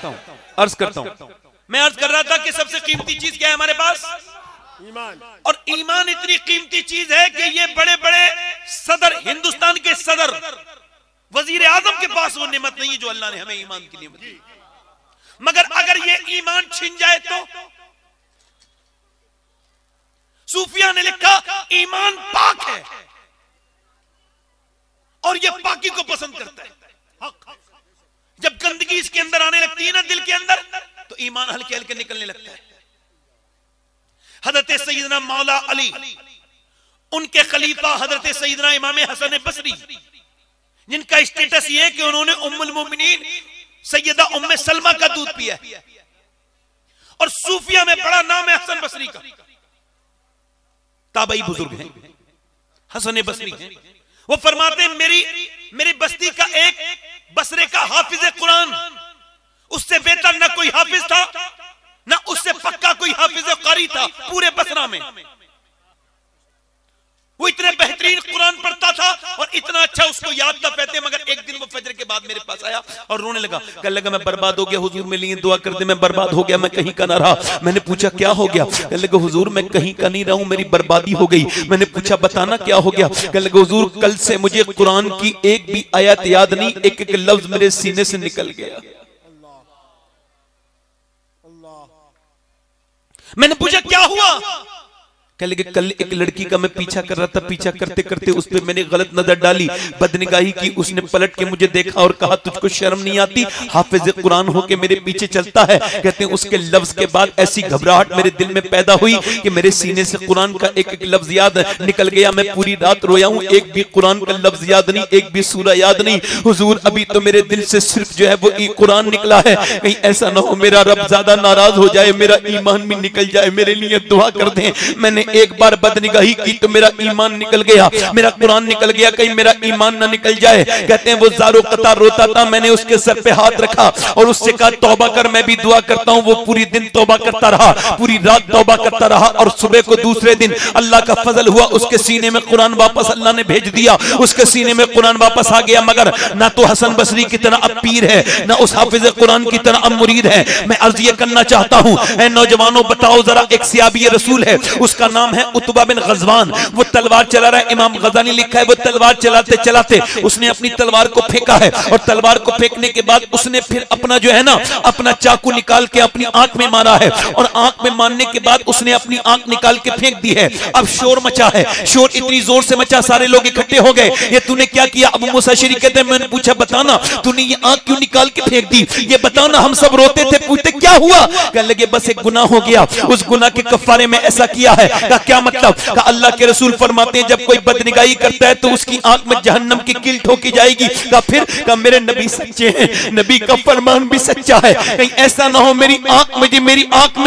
अर्ज करता हूं, मैं अर्ज कर रहा था कि सबसे कीमती चीज क्या है हमारे पास? ईमान। और ईमान इतनी कीमती चीज है कि ये बड़े बड़े सदर, हिंदुस्तान के सदर, वजीर आजम के पास वो नेमत नहीं है जो अल्लाह ने हमें ईमान की नेमत दी। मगर अगर ये ईमान छिन जाए तो सूफिया ने लिखा ईमान पाक है और ये पाकी को पसंद करता है। जब गंदगी इसके अंदर आने लगती है ना दिल के अंदर, तो ईमान हल्के हल्के निकलने लगता है। हजरत सैयदना मौला अली, उनके खलीफा हजरत सैयदना इमाम हसन बसरी, जिनका स्टेटस ये है कि उन्होंने उम्मुल मोमिनीन सैयदा उम्मे सलमा का दूध पिया है, और सूफिया में बड़ा नाम है हसन बसरी का। ताबई बुजुर्ग हैं, हसन बसरी हैं। वो फरमाते हैं मेरी बस्ती का एक बसरे का हाफिज कुरान, उससे बेहतर ना कोई हाफिज था, ना उससे पक्का कोई हाफिज कारी था पूरे बसरा में। वो इतने बेहतरीन कुरान पढ़ता था और इतना अच्छा उसको याद था कहते। मगर एक दिन वो फजर के बाद मेरे पास आया और रोने लगा, कहने लगा मैं बर्बाद हो गया हुजूर, मेरे लिए दुआ कर दे, मैं बर्बाद हो गया, मैं कहीं का ना रहा। मैंने पूछा क्या हो गया? कहने लगा हुजूर मैं कहीं का नहीं रहा हूं, मेरी बर्बादी हो गई। मैंने पूछा बताना क्या हो गया? कहने लगा हुजूर कल से मुझे कुरान की एक भी आयत याद नहीं, एक एक लफ्ज मेरे सीने से निकल गया। मैंने पूछा क्या हुआ? कहने लगे कल एक लड़की का मैं पीछा कर रहा था, पीछा करते करते उस पर मैंने गलत नजर डाली, बदनिगाही की। उसने पलट के मुझे देखा और कहा तुझको शर्म नहीं आती, हाफिज कुरान होके मेरे पीछे चलता है। कहते हैं उसके लफ्ज के बाद ऐसी घबराहट मेरे दिल में पैदा हुई कि मेरे सीने से कुरान का एक एक लफ्ज याद निकल गया। मैं पूरी रात रोया हूँ, एक भी कुरान का लफ्ज याद नहीं, एक भी सूरा याद नहीं। हुजूर अभी तो मेरे दिल से सिर्फ जो है वो कुरान निकला है, कहीं ऐसा ना हो मेरा रब ज्यादा नाराज हो जाए, मेरा ईमान भी निकल जाए, मेरे लिए दुआ कर दें। मैंने एक बार बदनिगाही की तो मेरा ईमान निकल गया, मेरा कुरान निकल गया, कहीं मेरा ईमान ना निकल जाए। कहते हैं वो ज़ारो कतार रोता था, मैंने उसके सर पे हाथ रखा और उससे कहा तौबा कर, मैं भी दुआ करता हूँ। वो पूरी दिन तौबा करता रहा, पूरी रात तौबा करता रहा, और सुबह को दूसरे दिन अल्लाह का फजल हुआ, उसके सीने में कुरान वापस अल्लाह ने भेज दिया, उसके सीने में कुरान वापस आ गया। मगर ना तो हसन बसरी की तरह अब पीर है, ना उस हाफिज कुरान की तरह अब मुरीद है। मैं अर्ज ये करना चाहता हूँ, ऐ नौजवानों बताओ जरा, एक सियाबी रसूल है, उसका नाम है उतबा बिन गजवान। वो तलवार चला रहा है, इमाम गजाली लिखा है वो तलवार चलाते चलाते उसने अपनी तलवार को फेंका है, और तलवार को फेंकने के बाद उसने फिर अपना जो है ना अपना चाकू निकाल के अपनी आंख में मारा है, और आंख में मारने के बाद उसने अपनी आंख निकाल के फेंक दी है। अब शोर मचा है, शोर इतनी जोर से मचा सारे लोग इकट्ठे हो गए, ये तूने क्या किया? अबू मूसा अशअरी कहते हैं मैंने पूछा बताना तूने ये आंख क्यों निकाल के फेंक दी, ये बताना। हम सब रोते थे, पूछते क्या हुआ? कहने लगे बस एक गुनाह हो गया, उस गुनाह के कफारे में ऐसा किया है। का क्या मतलब? का अल्लाह के रसूल फरमाते हैं जब कोई बदनिगाही करता है तो उसकी आंख में जहन्नम की कील ठोकी जाएगी। का फिर का मेरे नबी सच्चे हैं, नबी का फरमान भी सच्चा है, कहीं ऐसा ना हो मेरी आंख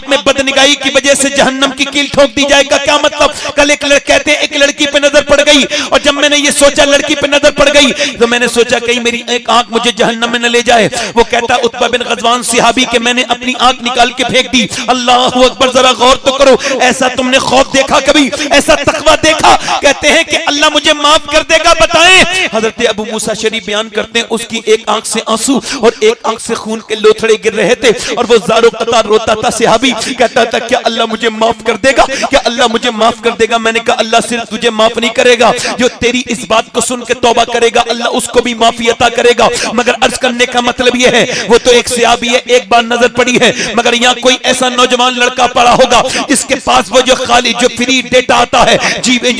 में बदनिगाही की वजह से जहन्नम की कील ठोक दी जाएगा। क्या मतलब? कल एक कहते हैं एक लड़की पे नजर पड़ गई, और जब मैंने ये सोचा लड़की पे नजर पड़ गई तो मैंने सोचा कहीं मेरी एक आंख मुझे जहन्नम में न ले जाए। वो कहता उतबा बिन गजवान सिहाबी के मैंने अपनी आंख निकाल के फेंक दी। अल्लाह अकबर, जरा गौर तो करो, ऐसा तुमने खौफ देखा कभी? ऐसा तकवा देखा? कहते हैं कि अल्लाह मुझे माफ कर देगा, बताएं। हजरत अबू मूसा अशअरी बयान करते हैं उसकी एक आंख से आंसू और एक आंख से खून के लोथड़े गिर रहे थे, और वो ज़ारो कतार रोता था। सिहाबी कहता था क्या अल्लाह मुझे माफ कर देगा, क्या अल्लाह मुझे माफ कर देगा? मैंने कहा अल्लाह सिर्फ तुझे माफ नहीं करेगा, जो तेरी इस बात को सुन के तौबा करेगा अल्लाह उसको भी माफी अता करेगा। मगर अर्ज करने का मतलब यह है, वो तो एक सिहाबी है, एक बार नजर पड़ी है, मगर यहाँ कोई ऐसा नौजवान लड़का पड़ा होगा जिसके पास वो जो खाली जो फ्री डेटा आता है,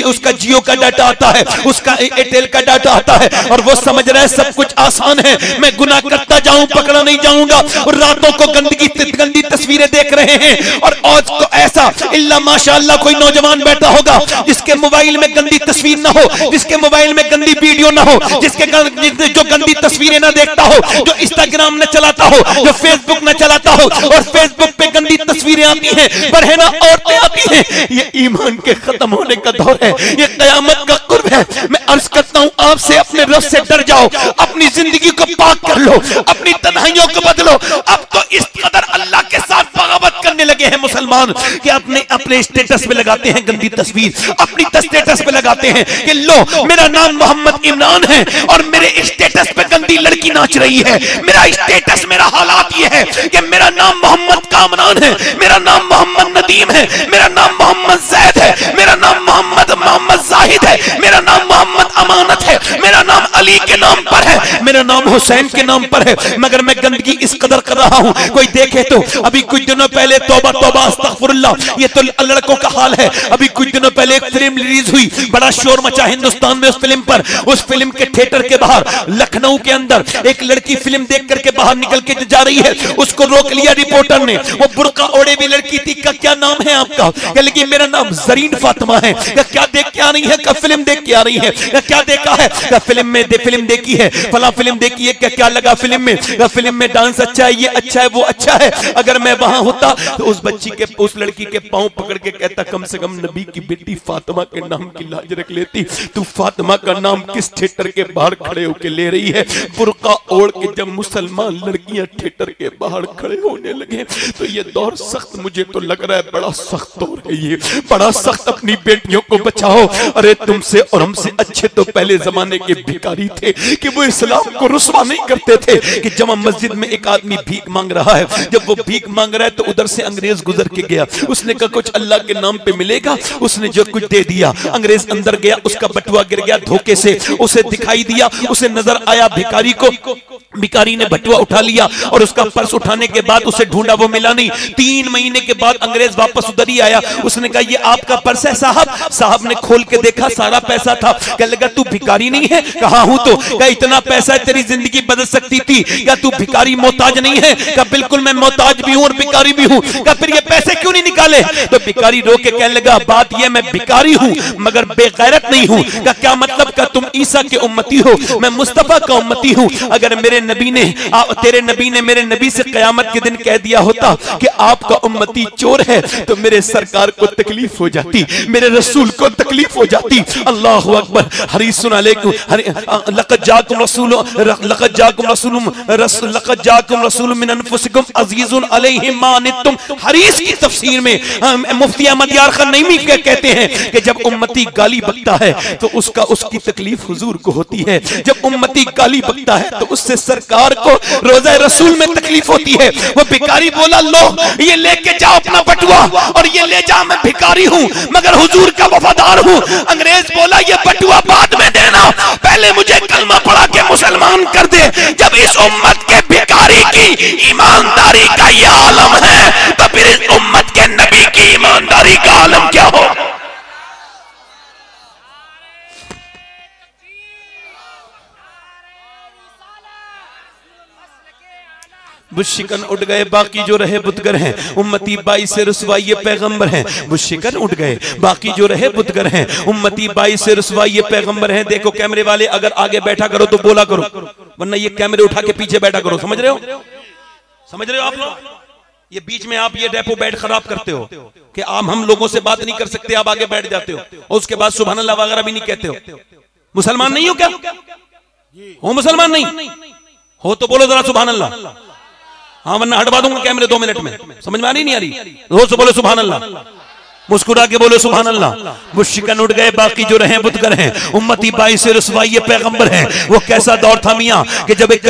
उसका जियो का डाटा आता है, उसका एयरटेल का डाटा आता है, और वो समझ रहा है सब कुछ आसान है, मैं गुनाह करता जाऊं पकड़ा नहीं जाऊंगा, और रातों को गंदी तस्वीरें देख रहे हैं। और आज तो ऐसा इल्ला माशाअल्लाह कोई नौजवान बैठा होगा जिसके मोबाइल में गंदी तस्वीर ना हो, जिसके मोबाइल में गंदी वीडियो ना हो, जिसके जो गंदी तस्वीरें ना देखता हो, जो इंस्टाग्राम न चलाता हो, जो फेसबुक न चलाता हो, और फेसबुक पे गंदी तस्वीरें आती हैं, बरहना औरतें आती हैं। ये ईमान के खत्म होने का दौर है, ये कयामत का कुर्ब है। मैं अर्ज करता हूँ आपसे, अपने रब से डर जाओ, अपनी जिंदगी को पाक कर लो, अपनी तन्हाइयों को बदलो। अब तो इस कदर अल्लाह के साथ बगावत करने लगे हैं मुसलमान कि अपने अपने स्टेटस पे लगाते हैं गंदी तस्वीर, अपनी स्टेटस पे लगाते हैं कि लो मेरा नाम मोहम्मद इमरान है और मेरे स्टेटस पे गंदी लड़की नाच रही है। मेरा स्टेटस, मेरा हालात ये है कि मेरा नाम मोहम्मद कामरान है, मेरा नाम मोहम्मद नदीम है, मेरा नाम मोहम्मद जैद है, मेरा नाम मोहम्मद जाहिद है, मेरा नाम मोहम्मद अमानत है, मेरा नाम अली के नाम पर है, मेरा नाम हुसैन के नाम पर है, मगर मैं गंदगी इस कदर कर रहा हूं कोई देखे तो। अभी कुछ दिनों पहले तौबा तौबा अस्तगफिरुल्लाह, ये तो लड़कों का हाल है। अभी कुछ दिनों पहले एक फिल्म रिलीज हुई, बड़ा शोर मचा हिंदुस्तान में उस फिल्म पर। उस फिल्म के थिएटर के बाहर लखनऊ के अंदर एक लड़की फिल्म देख करके बाहर निकल के जा रही है, उसको रोक लिया रिपोर्टर ने। वो बुर्का ओढ़े भी लड़की थी। क्या नाम है आपका? कह मेरा नाम जरीन फातिमा है। क्या देख के आ रही है? फिल्म देख के आ रही है। क्या देखा है? फिल्म देखी है, फला फिल्म देखी है। क्या लगा फिल्म में? फिल्म में डांस अच्छा है, ये अच्छा है, वो अच्छा है। अगर मैं वहां होता तो उस बच्ची के, उस लड़की के पांव पकड़ के कहता कम से कम नबी की बेटी फातिमा के नाम की लाज रख लेती। तू फातिमा का नाम किस थिएटर के बाहर खड़े होके ले रही है? बुर्का ओढ़ के जब मुसलमान लड़कियां थिएटर के बाहर खड़े होने लगे तो ये दौर सख्त, मुझे तो लग रहा है बड़ा सख्त दौर है ये, बड़ा सख्त। अपनी बेटियों को बचाओ। अरे तुमसे और हमसे अच्छे तो पहले जमाने के भिखारी थे कि वो इस्लाम को रुस्वा नहीं करते थे कि जमा मस्जिद में एक आदमी भीख मांग रहा है, जब वो भीख मांग रहा है तो उधर से अंग्रेज गुजर के गया। उसने कहा कुछ अल्लाह के नाम पे मिलेगा, उसने जो कुछ दे दिया। अंग्रेज अंदर गया, उसका बटुआ गिर गया धोखे से, उसे दिखाई दिया, उसे नजर आया भिखारी को। भिखारी ने बटुआ उठा लिया और उसका पर्स उठाने के बाद उसे ढूंढा, वो मिला नहीं। 3 महीने के बाद अंग्रेज वापस उधर ही आया। उसने कहा ये आपका पर्स है साहब? साहब ने खोल के देखा, सारा पैसा था। कहने लगा तू भिखारी नहीं है? कहा हूं तो। क्या इतना पैसा है तेरी जिंदगी बदल सकती थी? क्या तू भिखारी मोहताज नहीं है? क्या बिल्कुल मैं मोहताज भी हूं और भिखारी भी हूं। क्या फिर ये पैसे क्यों नहीं निकाले? तो भिखारी रो के कहने लगा बात ये मैं भिखारी हूं मगर बेगैरत नहीं हूं। क्या मतलब? क्या तुम ईसा के उम्मती हो, मैं मुस्तफा का उम्मती हूं। अगर मेरे नबी ने, तेरे नबी ने मेरे नबी से कयामत के दिन कह दिया होता कि आपका उम्मती चोर है तो मेरे सरकार को तकलीफ हो जाती, मेरे रसूल को तकलीफ हो जाती। अल्लाहु अकबर। हरीसुन अलैकुम लक़द जाकुम रसूलुम मिन अनफुसिकुम अज़ीज़ुन अलैहि मा अनित्तुम। हरीस की तफसीर में मुफ्ती अहमद यार खान नईमी कहते हैं कि जब उम्मती गाली बकता है तो उसकी तकलीफ हुजूर को होती है। जब उम्मती गाली बकता है तो उससे सरकार को रोज़ा रसूल में तकलीफ होती है। वो भिखारी बोला लो ये लेके जाओ अपना बटुआ और ये ले जा, मैं भिखारी हूं मगर हुजूर का वफादार हूं। अंग्रेज बोला ये बटुआ बाद में देना, पहले मुझे कलमा पढ़ा के मुसलमान कर दे। जब इस उम्मत के भिखारी की ईमानदारी का ये आलम है तो फिर इस उम्मत के नबी की ईमानदारी का आलम क्या हो? बुशिकन उठ गए, बाकी जो रहे बुतगर हैं। उम्मती बाई से रुसवाई ये पैगंबर हैं। बुशिकन उठ गए, बाकी जो रहे बुतगर हैं। उम्मती बाई से रुसवाई ये पैगंबर हैं। देखो कैमरे वाले, अगर आगे बैठा करो तो बोला करो, वरना ये कैमरे उठा के पीछे बैठा करो। समझ रहे हो? समझ रहे हो आप लोग? ये बीच में आप ये डेपो बैठ खराब करते हो कि हम लोगों से बात नहीं कर सकते, आप आगे बैठ जाते हो और उसके बाद सुभान अल्लाह वगैरह भी नहीं कहते हो। मुसलमान नहीं हो क्या? हो मुसलमान नहीं हो तो बोलो जरा सुभान अल्लाह। हाँ वरना हटवा दूंगा कैमरे 2 मिनट में। समझ में आ रही नहीं आ रही? रोज से बोलो सुभान अल्लाह, मुस्कुरा के बोलो सुभान अल्लाह। मुश्रिकन उठ गए, बाकी जो रहे बुतगर हैं। उम्मती बाई से रुसवाई ये पैगंबर हैं। वो कैसा दौर था मियाँ कि जब एक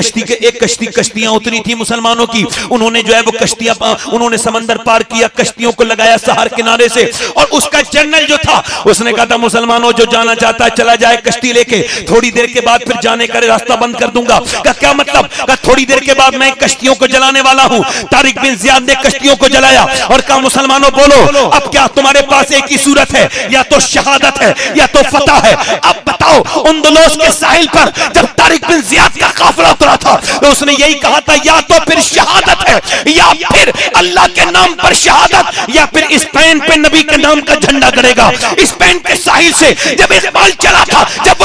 कश्तियां उतरी थी मुसलमानों की, उन्होंने जो है वो कश्तियां, उन्होंने समंदर पार किया, कश्तियों को लगाया सहार किनारे से। और उसका जनरल जो था उसने कहा था मुसलमानों जो जाना चाहता है चला जाए कश्ती लेके, थोड़ी देर के बाद फिर जाने का रास्ता बंद कर दूंगा। क्या मतलब? थोड़ी देर के बाद मैं कश्तियों को जलाने वाला हूँ। तारिक बिन जियाद ने कश्तियों को जलाया और कहा मुसलमानों बोलो अब क्या तुम्हारे पास एक ही सूरत है, या तो शहादत है या तो फतह है। अब बताओ, उंदुलुस के साहिल पर जब तारिक बिन जियाद का काफिला उतरा था तो उसने यही कहा था या तो फिर शहादत है या फिर अल्लाह के नाम पर शहादत, या फिर स्पेन पे नबी के नाम का झंडा गड़ेगा। स्पेन के साहिल से जब इकबाल चला था, जब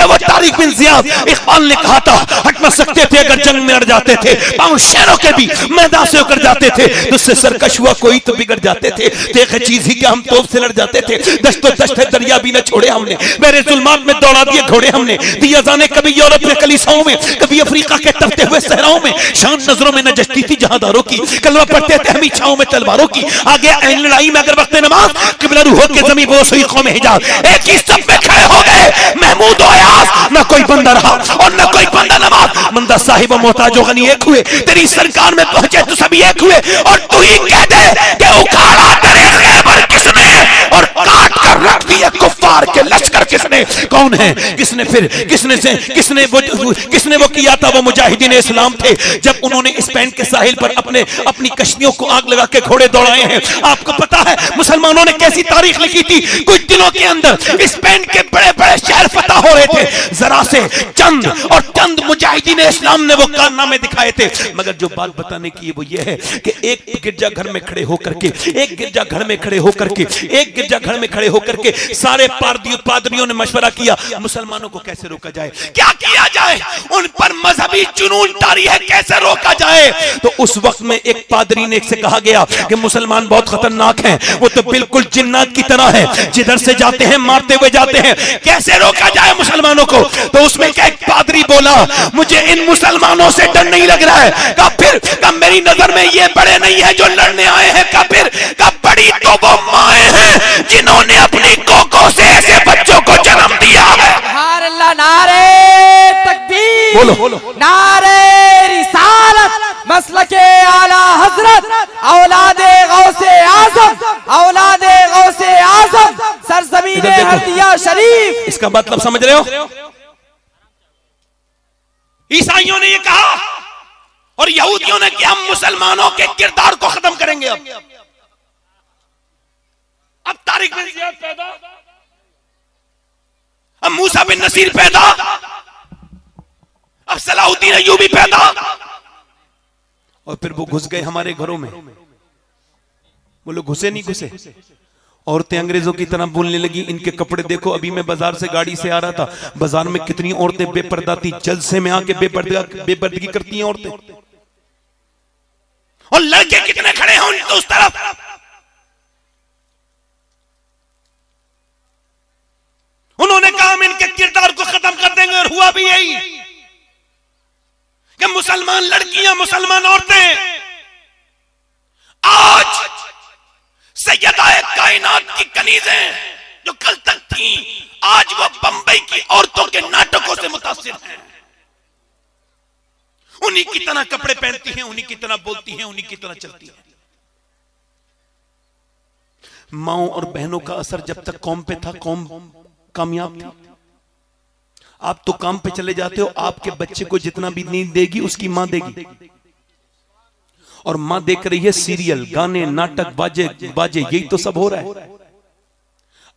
वो तारिक बिन जियाद, इकबाल ने कहा था हट न सकते थे अगर जंग में अड़ जाते थे, पांव शेरों के भी मैदान से होकर जाते थे, तो उससे सरकश हुआ कोई तो बिगड़ जाते थे। एक चीज ही क्या हम तोप से लड़ जाते थे, दस्तो दश्त दरिया भी न छोड़े हमने, मेरे जुल्मात में दौड़ा दिए घोड़े हमने, दिया जाने कभी यूरोप में कलीसाओं में, कभी अफ्रीका के तपते हुए सहराओं में, शान नजरों में न जचती थी जहादारों की, कलमा पढ़ते थे हम इच्छाओं में तलवारों की, आगे ऐन लड़ाई में अगर वक्त नमाज किबला रूह के जमी वो सुई कौम हिजाज, एक ही सब में खड़े हो गए महमूद और अयाज, न कोई बंदा रहा और न कोई बंदा नमाज, बंदा साहिब मोहताज और गनी एक हुए, तेरी सरकार में पहुंचे तो सभी एक हुए, और तू ही कह दे कि उखाड़ा तेरे खैबर किसने और काट कर रख दिए कुफ्फार के लश्कर किसने, कौन है, किसने फिर किसने वो किया था, वो मुजाहिदीन इस्लाम थे जब उन्होंने स्पेन के साहिल पर अपनी कश्तियों को आग लगा के घोड़े दौड़ाए हैं। आपको पता है मुसलमानों ने कैसी तारीख लिखी थी, कुछ दिनों के अंदर स्पेन के बड़े बड़े शहर फतह हो रहे थे, जरा से चंद मुजाहिदीन इस्लाम ने वो कारनामे दिखाए थे। मगर जो बात बताने की वो ये है कि एक गिरजा घर में खड़े होकर के सारे पादरियों ने मशवरा किया मुसलमानों को कैसे रोका जाए, क्या किया जाए, उन पर मजहबी जुनून तारी है, कैसे रोका जाए। तो उस वक्त में एक पादरी ने से कहा गया कि मुसलमान बहुत खतरनाक हैं, वो तो बिल्कुल जिन्नात की तरह है, जिधर से जाते हैं मारते हुए जाते हैं, कैसे रोका जाए मुसलमानों को। तो उसमें क्या एक पादरी बोला, मुझे इन मुसलमानों से डर नहीं लग रहा है, फिर मेरी नजर में ये बड़े नहीं है जो लड़ने आए हैं, फिर बड़ी तो वो माए हैं जिन्होंने अपनी कोकों से ऐसे बच्चों को जन्म दिया है। नारे तकबीर, बोलो नारे रिसालत, मसलके आला हजरत, औलादे गौसे आजम, सरजमीने हदिया शरीफ। इसका मतलब समझ रहे हो, ईसाइयों ने ये कहा और यहूदियों ने कि हम मुसलमानों के किरदार को खत्म करेंगे। अब तारिक बिन जियाद पैदा, अब मूसा बिन नसीर पैदा, अब सलाहुद्दीन अय्यूबी पैदा, और फिर वो घुस गए हमारे घरों में। वो लोग घुसे नहीं घुसे, औरतें अंग्रेजों की तरह बोलने लगी, इनके कपड़े देखो। अभी मैं बाजार से गाड़ी से आ रहा था, बाजार में कितनी औरतें बेपर्दा थी, जलसे में आके बेपर्दगी करती हैं औरतें, और लड़के कितने खड़े हैं उस तरफ। उन्होंने कहा हम इनके किरदार को खत्म कर देंगे, और हुआ भी यही कि मुसलमान लड़कियां, मुसलमान औरतें आज सैयदाए कायनात की कनीजें जो कल तक थी, आज वो बंबई की औरतों के नाटकों से मुतासिर हैं। उन्हीं की तरह कपड़े पहनती हैं, उन्हीं की तरह बोलती हैं, उन्हीं की तरह चलती हैं। माओ और बहनों का असर जब तक कौम पे था, कौम कामयाब थी। आप तो काम पे चले जाते हो, आपके बच्चे को जितना भी नींद देगी उसकी मां देगी, और मां देख रही है सीरियल, गाने, नाटक, बाजे, यही तो सब हो रहा है।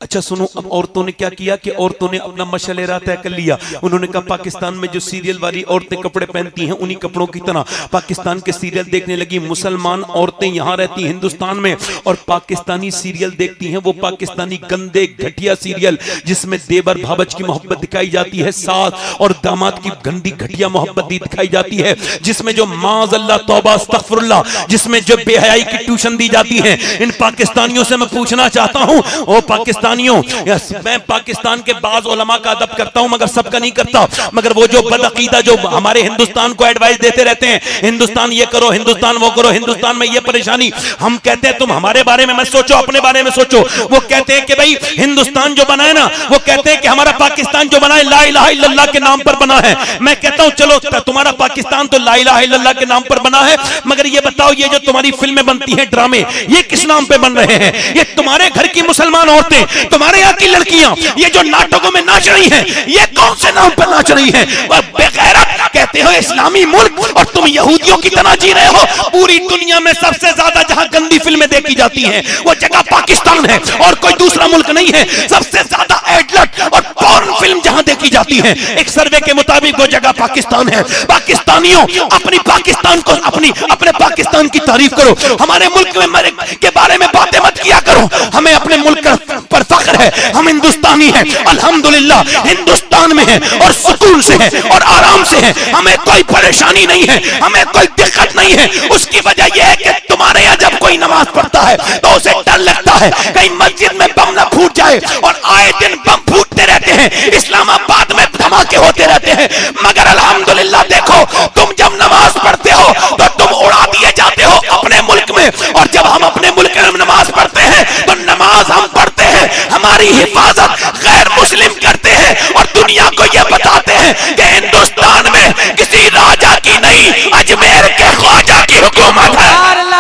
अच्छा सुनो, अब औरतों ने क्या किया कि औरतों ने अपना मशलेरा तय कर लिया। उन्होंने कहा पाकिस्तान में जो सीरियल वाली औरतें कपड़े पहनती हैं, उन्हीं कपड़ों की तरह पाकिस्तान के सीरियल देखने लगी। मुसलमान औरतें यहां रहती हिंदुस्तान में और पाकिस्तानी सीरियल देखती हैं, वो पाकिस्तानी गंदे घटिया सीरियल जिसमें देवर भावच की मोहब्बत दिखाई जाती है, सास और दामाद की गंदी घटिया मोहब्बत दिखाई जाती है, जिसमें जो माज़अल्लाह तौबा अस्तगफिरुल्लाह, जिसमें जो बेहयाई की ट्यूशन दी जाती है। इन पाकिस्तानियों से मैं पूछना चाहता हूं, ओ पाकिस्तानियों, मैं पाकिस्तान के बाज उलमा का अदब करता हूं मगर सबका नहीं करता, मगर वो जो बदअकीदा जो हमारे हिंदुस्तान को एडवाइस देते रहते हैं, हिंदुस्तान ये करो, हिंदुस्तान वो करो, हिंदुस्तान में ये परेशानी, हम कहते हैं तुम हमारे बारे में मत सोचो, अपने बारे में सोचो। वो कहते हैं कि भाई हिंदुस्तान जो बना है ना, वो कहते हैं कि हमारा पाकिस्तान जो बना है ला इलाहा इल्लल्लाह के नाम पर बना है। मैं कहता हूं चलो तुम्हारा पाकिस्तान तो ला इलाहा इल्लल्लाह के नाम पर बना है, मगर ये बताओ ये जो तुम्हारी फिल्में बनती हैं, ड्रामे, ये किस नाम पे बन रहे हैं? ये तुम्हारे घर की मुसलमान औरतें, तुम्हारे यहाँ की लड़कियां ये जो नाटकों में नाच रही हैं, ये कौन से नाम पर नाच रही हैं? बेगैरत कहते हो इस्लामी मुल्क और तुम यहूदियों की तरह जी रहे हो। पूरी दुनिया में सबसे ज्यादा जहां गंदी फिल्में देखी जाती हैं वो जगह पाकिस्तान है और कोई दूसरा मुल्क नहीं है। सबसे ज्यादा एडल्ट और पॉर्न फिल्म जहां देखी जाती है, एक सर्वे के मुताबिक वो जगह पाकिस्तान है। पाकिस्तानियों, अपनी पाकिस्तान को, अपने पाकिस्तान की तारीफ करो, हमारे मुल्क में के बारे में बातें मत किया करो। हमें अपने मुल्क पर फख्र है, हम हिंदुस्तानी हैं, अल्हम्दुलिल्लाह हिंदुस्तान में हैं और सुकून से हैं और आराम से हैं, हमें कोई परेशानी नहीं है, हमें कोई दिक्कत नहीं है। उसकी वजह यह है कि तुम्हारे नया जब कोई नमाज पढ़ता है तो उसे डर लगता है कहीं मस्जिद में बम ना फूट जाए, और आए दिन बम फूटते रहते हैं, इस्लामाबाद में धमाके होते रहते हैं। मगर अल्हम्दुलिल्लाह देखो, तुम जब नमाज पढ़ते हो तो तुम उड़ा दिए जाते हो अपने मुल्क में, और जब हम अपने मुल्क में नमाज पढ़ते हैं तो नमाज हम पढ़ते हैं, हमारी हिफाजत गैर मुस्लिम करते हैं और दुनिया को यह बताते हैं कि हिंदुस्तान में किसी राजा की नहीं, अजमेर के ख्वाजा की हुकूमत है।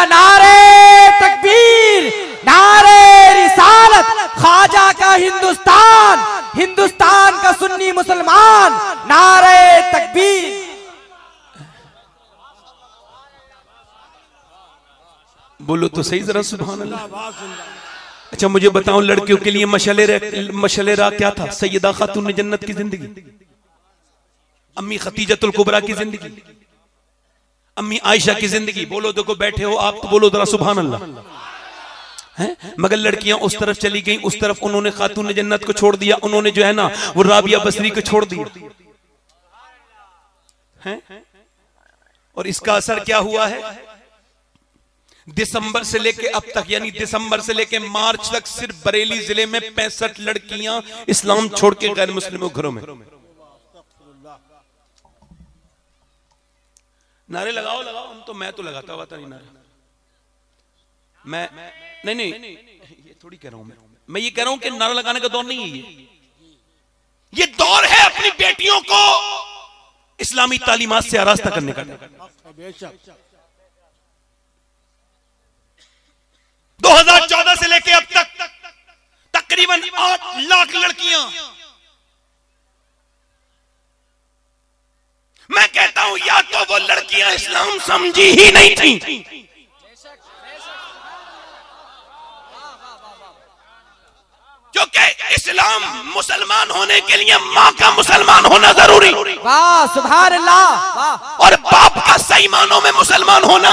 नारे तकबीर, नारे रिसालत, ख्वाजा का हिंदुस्तान, हिंदुस्तान का सुन्नी मुसलमान, नारे तकबीर। बोलो तो सही जरा सुभान अल्लाह। अच्छा मुझे बताओ, लड़कियों के लिए मशले राह क्या था? सैयदा खातून जन्नत की जिंदगी, अम्मी खतीजतुल कुबरा की जिंदगी, अम्मी आयशा की जिंदगी। बोलो, देखो बैठे हो आप तो बोलो जरा सुभान अल्लाह। हैं? मगर लड़कियां उस तरफ चली गईं, उस तरफ उन्होंने खातून जन्नत को छोड़ दिया, उन्होंने जो है ना वो राबिया बसरी को छोड़ दिया। हैं? और इसका असर क्या हुआ है? दिसंबर से लेके अब तक, यानी दिसंबर से लेके मार्च तक सिर्फ बरेली जिले में 65 लड़कियां इस्लाम छोड़ के गैर मुस्लिमों घरों में। नारे लगाओ लगाओ, हम तो मैं तो लगाता हुआ था नहीं नारे। मैं नहीं ये थोड़ी कह रहा हूं, मैं ये कह रहा हूं कि नारा लगाने का दौर नहीं है ये दौर है अपनी बेटियों को इस्लामी तालीमात से आरास्ता करने का। 2014 से लेके अब तक तकरीबन 8 लाख लड़कियां, मैं कहता हूं या तो वो लड़कियां इस्लाम समझी ही नहीं थी, क्योंकि इस्लाम मुसलमान होने के लिए माँ का मुसलमान होना जरूरी, वाह सुभान अल्लाह, और बाप का सही मानों में मुसलमान होना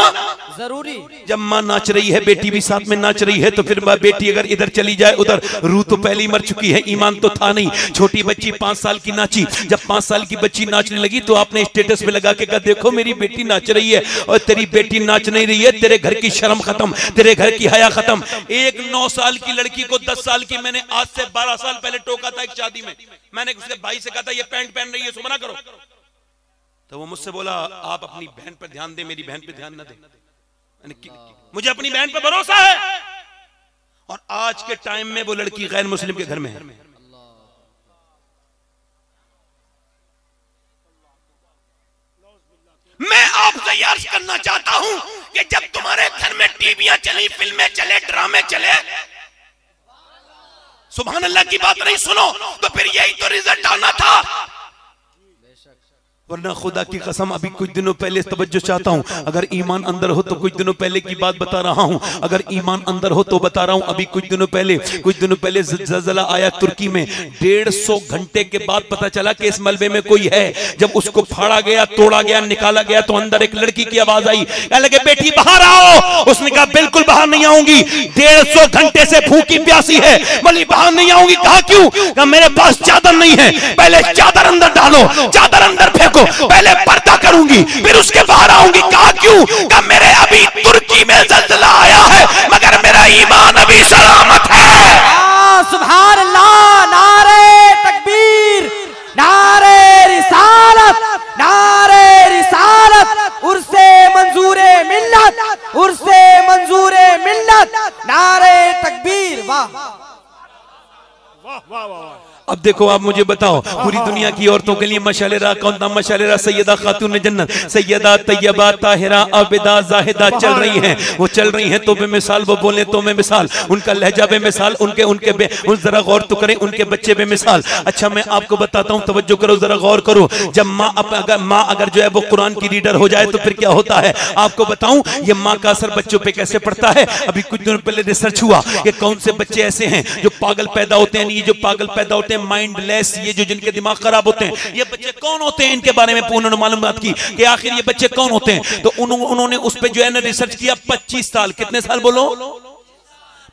जरूरी। जब माँ नाच रही है, बेटी भी साथ में नाच रही है, तो फिर बेटी अगर इधर चली जाए उधर, रूह तो पहले ही मर चुकी है, ईमान तो था नहीं। छोटी बच्ची 5 साल की नाची, जब 5 साल की बच्ची नाचने लगी तो आपने स्टेटस पे लगा के कहा देखो मेरी बेटी नाच रही है, और तेरी बेटी नाच नहीं रही है, तेरे घर की शर्म खत्म, तेरे घर की हया खत्म। एक 9 साल की लड़की को 10 साल की मैंने आज से 12 साल पहले टोका था एक शादी में, मैंने उसके भाई से कहा था ये पैंट पहन रही है सुमना करो, तो वो मुझसे बोला आप अपनी बहन पर ध्यान दे, मेरी बहन पे ध्यान न दे। मुझे अपनी बहन पे भरोसा है, और आज के टाइम में वो लड़की गैर मुस्लिम के घर में है। मैं आपसे ये अर्ज करना चाहता हूं कि जब तुम्हारे घर में टीवियां चली, फिल्में चले, ड्रामे चले, सुभान अल्लाह की बात नहीं सुनो, तो फिर यही तो रिजल्ट आना था। वरना खुदा की कसम अभी कुछ दिनों पहले तवज्जो चाहता हूं, अगर ईमान अंदर हो तो कुछ दिनों पहले की बात बता रहा हूं, अगर ईमान अंदर हो तो बता रहा हूं। अभी कुछ दिनों पहले ज़लज़ला आया तुर्की में, 150 घंटे के बाद पता चला कि इस मलबे में कोई है। जब उसको फाड़ा गया, तोड़ा गया, निकाला गया, तो अंदर एक लड़की की आवाज आई, कहने लगे बेटी बाहर आओ। उसने कहा बिल्कुल बाहर नहीं आऊंगी, 150 घंटे से भूखी प्यासी है, बोली बाहर नहीं आऊंगी। कहा क्यों? कहा मेरे पास चादर नहीं है, पहले चादर अंदर डालो, चादर अंदर फेंको, पहले पर्दा करूंगी फिर उसके बाहर आऊंगी। कहा क्यों? कहा मेरे अभी तुर्की में ज़लज़ला आया है मगर मेरा ईमान अभी सलामत है। सुभान अल्लाह, नारे तकबीर, नारे रिसालत, नारे रिसालत, उर्से मंजूरे मिल्लत, उर्से मंजूरे मिल्लत, नारे तकबीर। वाह वाह वाह वाह। अब देखो आप मुझे बताओ, पूरी दुनिया की औरतों के लिए मशाले राह कौन था? मशाले राह सैयदा खातून जन्नत, सैयदा तैयबा ताहिरा आबिदा जाहिदा चल रही हैं, वो चल रही हैं तो बेमिसाल, वो बोले तो बेमिसाल, उनका लहजा बेमिसाल, उन जरा गौर तो करें, उनके बच्चे बेमिसाल। अच्छा मैं आपको बताता हूँ, तवज्जो करो, जरा गौर करो। जब माँ अगर जो है वो कुरान की रीडर हो जाए तो फिर क्या होता है आपको बताऊं, ये माँ का असर बच्चों पे कैसे पड़ता है। अभी कुछ दिनों पहले रिसर्च हुआ कि कौन से बच्चे ऐसे हैं जो पागल पैदा होते हैं, ये जो पागल पैदा होते हैं माइंडलेस, ये जो जिनके दिमाग खराब होते हैं, ये बच्चे कौन होते हैं, इनके बारे में उन्होंने मालूमात की कि आखिर ये बच्चे कौन होते हैं। तो उन्होंने उस पे जो है ना रिसर्च किया। 25 साल, कितने साल बोलो?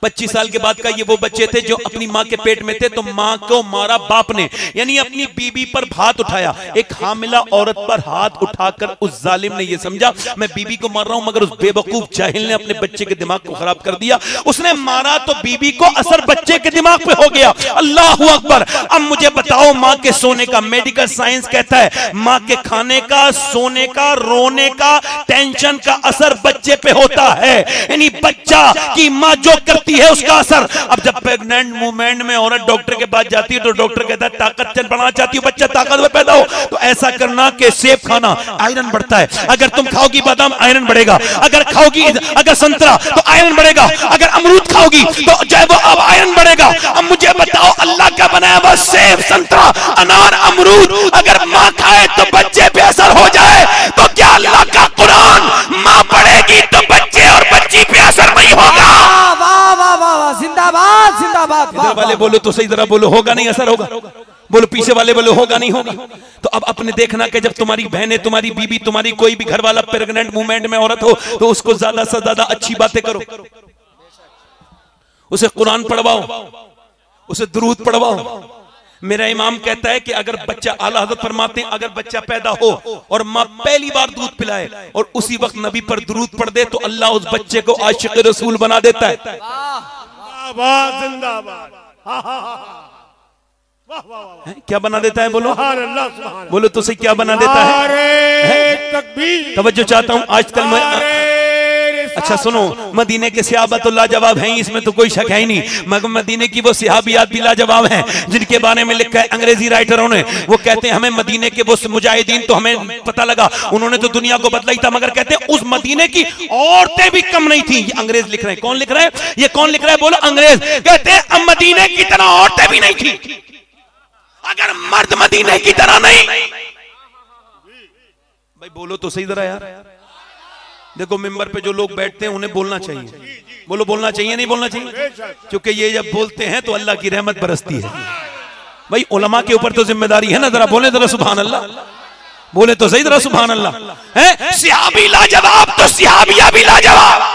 25 साल के बाद का ये वो बच्चे थे जो अपनी माँ के पेट में थे, तो माँ को मारा बाप ने, यानी अपनी बीबी पर हाथ उठाया। एक हामिला औरत पर हाथ उठाकर उस जालिम ने ये समझा मैं बीबी को मार रहा हूं, मगर उस बेवकूफ जाहिल ने अपने बच्चे के दिमाग को खराब कर दिया। उसने मारा तो बीबी को असर बच्चे के दिमाग पे हो गया। अल्लाह अकबर। अब मुझे बताओ, माँ के सोने का, मेडिकल साइंस कहता है माँ के खाने का, सोने का, रोने का, टेंशन का असर बच्चे पे होता है। यानी बच्चा की माँ जो करती है उसका असर। अब जब प्रेग्नेंट मूवमेंट में औरत डॉक्टर के पास जाती है तो डॉक्टर कहता है ताकत बनाना चाहती हो, बच्चा ताकतवर पैदा हो, तो ऐसा करना कि सेब खाना, आयरन बढ़ता है। अगर तुम खाओगी बादाम आयरन बढ़ेगा, अगर खाओगी अगर संतरा तो आयरन बढ़ेगा, अगर अमरूद खाओगी तो जो है वो अब आयरन बढ़ेगा। अब मुझे बताओ, अल्लाह का बनाया हुआ सेब, संतरा, अनार, अमरूद अगर माँ खाए तो बच्चे पे असर हो जाए, तो क्या अल्लाह का कुरान माँ पढ़ेगी तो बच्चे और बच्ची पे असर नहीं होगा? जिंदाबाद जिंदाबाद। इधर वाले बोलो तो सही, जरा बोलो होगा नहीं असर होगा? बोलो पीछे वाले बोलो होगा नहीं होगा? तो अब अपने देखना कि जब तुम्हारी बहनें, तुम्हारी बीबी, तुम्हारी कोई भी घर वाला प्रेग्नेंट मूवमेंट में औरत हो तो उसको ज्यादा से ज्यादा अच्छी बातें करो, उसे कुरान पढ़वाओ, उसे दुरूद पढ़वाओ। मेरा इमाम कहता है कि अगर बच्चा, आला हज़रत फरमाते हैं, अगर बच्चा पैदा हो और माँ पहली बार दूध पिलाए और उसी वक्त नबी पर दुरूद पढ़ दे तो अल्लाह उस बच्चे को आशिक़ रसूल बना देता है। जिंदाबाद जिंदाबाद। क्या बना देता है? बोलो अल्लाह, बोलो तो सही, क्या बना देता है? तकबीर। तवज्जो चाहता हूं आजकल मैं। अच्छा सुनो, मदीने के सहाबा तो लाजवाब हैं, इसमें तो कोई शक है ही नहीं, मगर मदीने की वो सहाबियात भी लाजवाब हैं जिनके बारे में लिखा है अंग्रेजी राइटरों ने। वो कहते हैं हमें मदीने के वो मुजाहिदीन तो हमें पता लगा उन्होंने तो दुनिया को बदला ही था, मगर कहते हैं उस मदीने की औरतें भी कम नहीं थी। ये अंग्रेज लिख रहे हैं। कौन लिख रहा है? ये कौन लिख रहा है? बोलो अंग्रेज। कहते हैं मदीने की तरह औरतें भी नहीं थी, अगर मर्द मदीने की तरह नहीं। भाई बोलो तो सही जरा यार। देखो मिंबर पे जो लोग बैठते हैं उन्हें बोलना चाहिए। बोलो बोलना चाहिए नहीं बोलना चाहिए? क्योंकि ये जब बोलते हैं तो अल्लाह की रहमत बरसती है। भाई उलमा के ऊपर तो जिम्मेदारी है ना, जरा बोले जरा सुभान अल्लाह, बोले तो सही जरा सुभान अल्लाह। है सहाबी लाजवाब तो सहाबिया भी लाजवाब,